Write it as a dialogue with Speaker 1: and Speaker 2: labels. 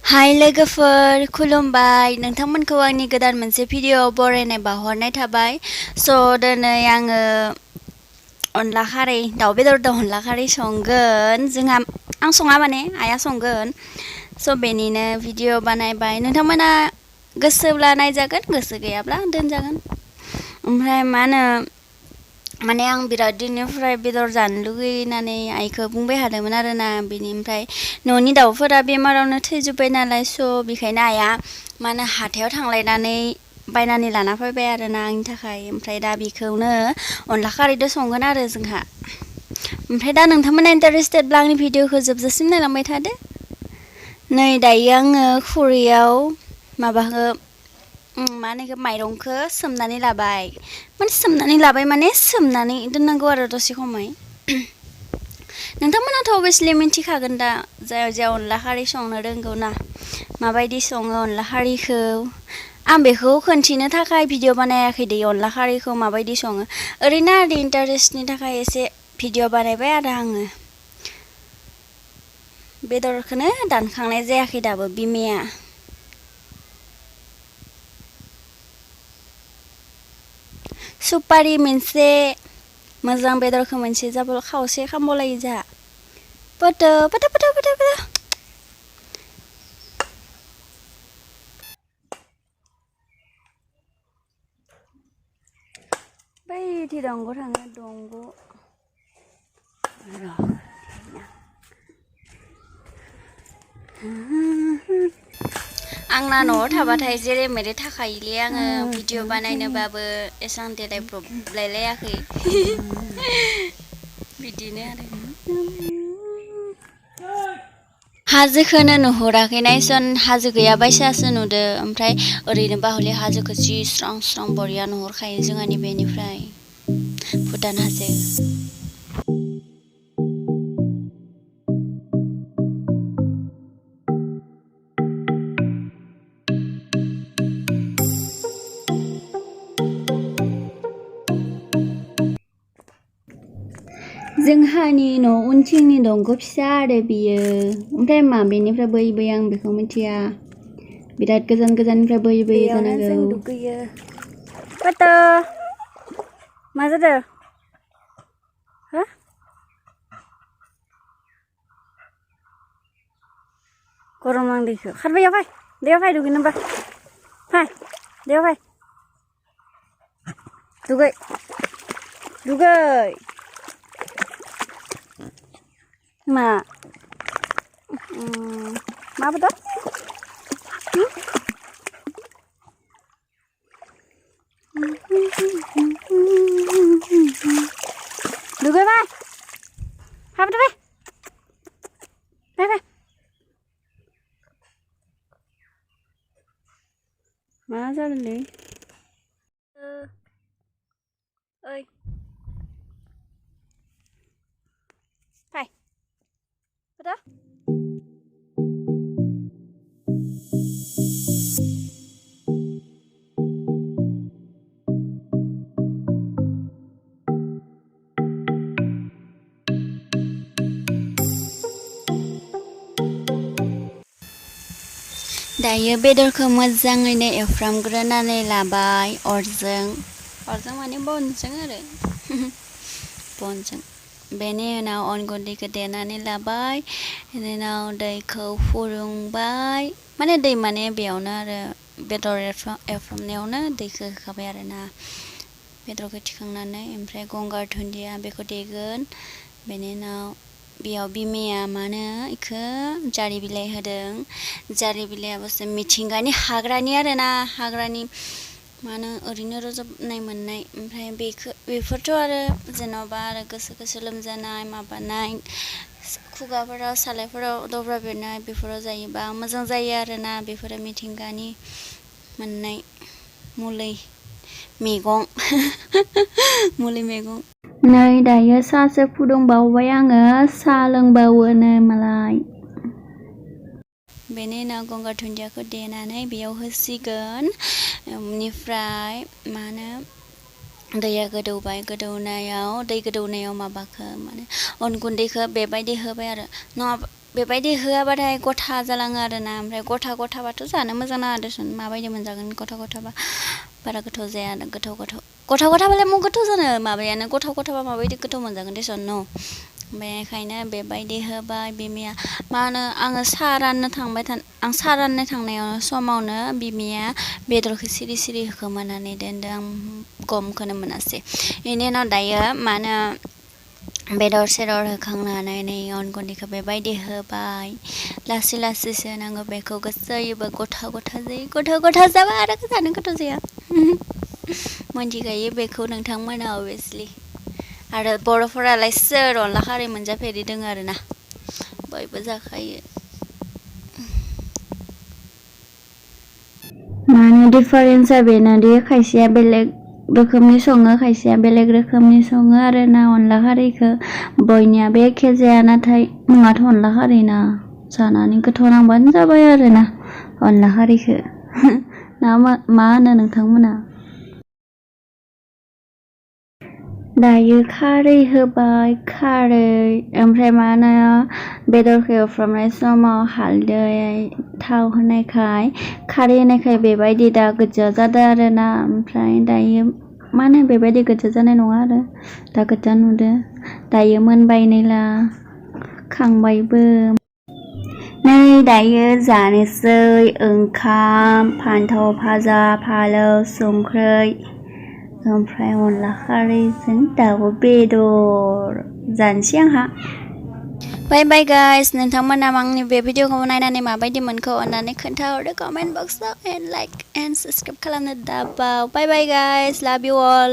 Speaker 1: हाय लोगोफोर खुलुमबाय नोंथांमोनखौ आंनि गोदान मोनसे भिडिअ बरायनाय बावहरनाय थाबाय दिनै आङो अनला खारै दाउ बेदरदो अनला खारै संगोन जोंहा आं सङा माने आइया संगोन बेनिनो भिडिअ बानायबाय नोंथांमोना गोसोब्ला नायजागोन गोसो गैयाब्ला दोनजागोन ओमफ्राय मा होनो माने आं बिराद दिननिफ्राय बेदर जानो लुगैनानै आइखौ बुंबाय थादोंमोन आरोना बेनिफ्राय न'नि दाउफोरा बेमारावनो थैजोब्बाय नालाय बेखायनो आइया मा होनो हाथायाव थांलायनानै बायनानै लाना फैबाय आरोना आंनि थाखाय ओमफ्राय दा बेखौनो अनला खारैदो संगोन आरो जोंहा ओमफ्राय दा नोंथांमोना इन्टारेस्टेडब्ला आंनि भिडिअखौ जोबजासिम नायलांबाय थादो नै दायो आङो खुरैयाव माबाखौ मा होनो इखो माइरंखौ सोमनानै लाबाय माने सोमनानै दोननांगौ आरो दसे खमाय नोंथांमोनाथ' अभियासलि मिन्थिखागोन दा जाय अनला खारै संनो रोंगौ ना माबायदि सङो अनला खारैखौ आं बेखौ खोन्थिनो थाखाय भिडिअ बानायाखै दे अनला खारैखौ माबायदि सङो ओरैनो आरो इन्टारेस्टनि थाखाय एसे भिडिअ बानायबाय आरो आङो बेदरखौनो दानखांनाय जायाखै दाबो बिमाया सुपारि मोनसे मोजां बेदरखौ मोनसे जाबो खावसे खामबावलायो जोंहा पट' बायदि दंग' थाङो दंग' आंना न'आव थाबाथाय जेरै मेरै थाखायोलै आङो भिडिअ बानायनोबाबो एसां देलायब्रबलायलायाखै बिदिनो आरो हाजोखौनो नुहुराखैनायसन हाजो गैया बायसासो नुदो ओमफ्राय ओरैनोबा हले हाजोखौ जि स्रां स्रां बरिया नुहुरखायो जोंहानि बेनिफ्राय भुटान हाजो जोंहानि न' उनथिंनि दंग' फिसा आरो बियो ओमफ्राय मा बेनिफ्राय बोयै आं बेखौ मिथिया बिराद गोजाननिफ्राय बोयै जानांगौ जों दुगैयो पट' मा जादों हो गरम नांदैखो खारबाय फै दैयाव फै दुगैनोबा फै दैयाव फै दुगै मा बेदर दुगैबाय हाबदो फै मा जादोंलै ओइ फै पट' दायो बेदरखौ मोजाङैनो एवफ्रामग्रोनानै लाबाय अरजों माने बनजों आरो बनजों बेनि उनाव अन गुन्दैखौ देनानै लाबाय बेनि उनाव दैखौ फुदुंबाय माने दै माने बेयावनो आरो बेदर एवफ्रामनायावनो दैखौ होखाबाय आरोना बेदरखौ थिखांनानै ओमफ्राय गंगार दुन्दिया बेखौ देगोन बेनि उनाव बेयाव बिमाया मानो इखो जारि बिलाइ होदों जारि बिलाइयाबोसो मिथिंगानि हाग्रानि आरोना हाग्रानि मानो ओरैनो रजबनाय मोननाय ओमफ्राय बेफोरथ' आरो जेन'बा आरो गोसो लोमजानाय माबानाय खुगाफोराव सालायफोराव दब्रा बेरनाय बेफोराव जायोबा मोजां जायो आरोना बेफोरो मिथिंगानि मोननाय मुलि मैगं नै दायो साहासो फुदुंबावबाय आङो साहा लोंबावोनो मालाय बेनि उनाव गंगार दुन्दियाखौ देनानै बेयाव होसिगोन बेनिफ्राय मा होनो दैया गोदौबाय दै गोदौनायाव माबाखो माने अन गुन्दैखौ बेबायदि होबाय आरो नङाबा बेबायदि होआबाथाय गथा जालाङो आरोना ओमफ्राय गथाबाथ' जानो मोजां नाङा देसन माबायदि मोनजागोन गथाबा बारा गोथाव जाया आरो गथाबालाय मु गोथाव जानो माबायानो गथाबा माबायदि गोथाव मोनजागोन देसन न' बेनिखायनो बेबायदि होबाय बिमाया मा होनो आं साहा राननो थांनायाव समावनो बिमाया बेदरखौ सिरि होखोमानानै दोनदों आं गमखौनो मोनासै बेनि उनाव दायो मा होनो बेदर सेदर होखांनानै नै अन गुन्दैखौ बेबायदि होबाय लासैसो होनांगौ बेखौ गोसो होयोबा गथा जायो गथा जाबा आरो जानो गोथाव जाया मोनथिखायो बेखौ नोंथांमोना अभियासलि आरो बर'फोरालाय सोर अनला खारै मोनजाफेरि दोङो आरोना बयबो जाखायो माने डिफारेन्सआ बेनोदि खायसेया बेलेग रोखोमनि सङो खायसेया बेलेग रोखोमनि सङो आरोना अनला खारैखौ बयनियाबो एखे जाया नाथाय मुङाथ' अनला खारै ना जानानै गोथाव नांबानो जाबाय आरोना अनला खारैखौ ना मा होनो नोंथांमोना दायो खारै होबाय ओमफ्राय मा होनो बेदरखौ एवफ्रामनाय समाव हालदै थाव होनायखाय खारै होनायखाय बेबायदि दा गोजा जादों आरोना ओमफ्राय दायो मा होनो बेबायदि गोजा जानाय नङा आरो दा गोजा नुदों दायो मोनबाय नैला खांबायबो नै दायो जानोसै ओंखाम फान्थाव भाजा फालौ संख्रै ओमफ्राय अनला खारैजों दाउ बेदर जानोसै आंहा बाय गाइस नोंथांमोना आंनि बे भिडिअखौ नायनानै माबायदि मोनखो अननानै खोन्थाहरदो कमेन्ट बक्सआव एन्ड लाइक एन्ड साबस्क्राइब खालामनो दाबाव बाय गाइस लाभ इउ अल